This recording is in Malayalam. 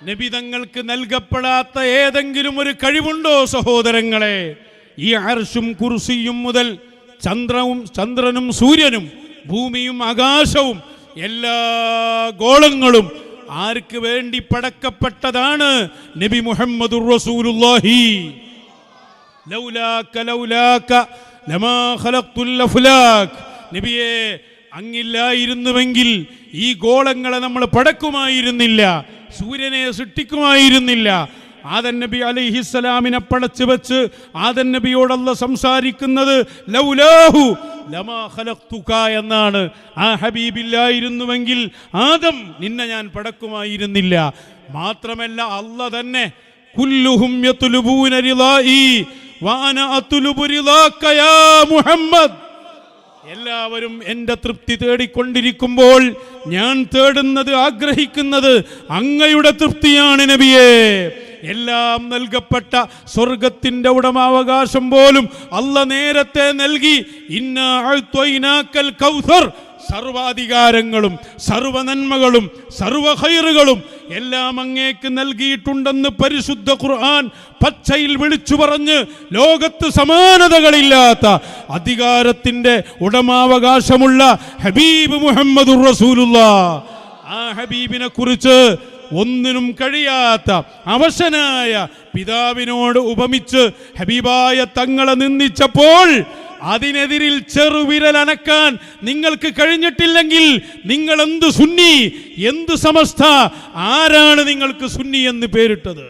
നബി തങ്ങൾക്ക് നൽകപ്പെടാത്ത ഏതെങ്കിലും ഒരു കഴിവുണ്ടോ സഹോദരങ്ങളെ? ഈ അർശും കുർസിയും മുതൽ ചന്ദ്രനും സൂര്യനും ഭൂമിയും ആകാശവും എല്ലാ ഗോളങ്ങളും ആർക്ക് വേണ്ടി പടക്കപ്പെട്ടതാണ്? നബി മുഹമ്മദുർ റസൂലുള്ളാഹി. ലൗലാക ലൗലാക ലമാ ഖലഖ്തുൽ അഫ്ലാക്. നബിയെ, അങ്ങില്ലായിരുന്നുവെങ്കിൽ ഈ ഗോളങ്ങളെ നമ്മൾ പടക്കുമായിരുന്നില്ല, സൂര്യനെ സൃഷ്ടിക്കുമായിരുന്നില്ല. ആദൻ നബി അലൈഹിസ്സലാമിനെ പടച്ചു വെച്ച് ആദൻ നബിയോട് അല്ലാഹ് സംസാരിക്കുന്നത് ലൗലാഹു ലമാ ഖലഖ്തുക എന്നാണ്. ആ ഹബീബില്ലായിരുന്നുവെങ്കിൽ ആദം, നിന്നെ ഞാൻ പടക്കുമായിരുന്നില്ല. മാത്രമല്ല അല്ലാഹ് തന്നെ കുല്ലുഹും യത്ലുബൂന റിളായി വഅന അത്ലുബു റിളാക യാ മുഹമ്മദ്. എല്ലാവരും എൻ്റെ തൃപ്തി തേടിക്കൊണ്ടിരിക്കുമ്പോൾ ഞാൻ തേടുന്നത്, ആഗ്രഹിക്കുന്നത് അങ്ങയുടെ തൃപ്തിയാണ് നബിയേ. എല്ലാം നൽകപ്പെട്ട സ്വർഗത്തിന്റെ ഉടമാവകാശം പോലും അല്ലാഹ് നേരത്തെ നൽകി. ഇന്നാ അഅ്തൈനാക്കൽ കൗസർ. സർവാധികാരങ്ങളും സർവനന്മകളും സർവ ഖൈറുകളും എല്ലാം അങ്ങേക്ക് നൽകിയിട്ടുണ്ടെന്ന് പരിശുദ്ധ ഖുർആൻ പച്ചയിൽ വിളിച്ചു പറഞ്ഞ് ലോകത്ത് സമാനതകളില്ലാത്ത അധികാരത്തിന്റെ ഉടമാവകാശമുള്ള ഹബീബ് മുഹമ്മദുർ റസൂലുള്ളാഹ്. ആ ഹബീബിനെ കുറിച്ച് ഒന്നിനും കഴിയാത്ത അവശനായ പിതാവിനോട് ഉപമിച്ച് ഹബീബായ തങ്ങളെ നിന്ദിച്ചപ്പോൾ അതിനെതിരിൽ ചെറുവിരൽ അനക്കാൻ നിങ്ങൾക്ക് കഴിഞ്ഞിട്ടില്ലെങ്കിൽ നിങ്ങൾ എന്ത് സുന്നി, എന്ത് സമസ്ത, ആരാണ് നിങ്ങൾക്ക് സുന്നി എന്ന് പേരിട്ടത്?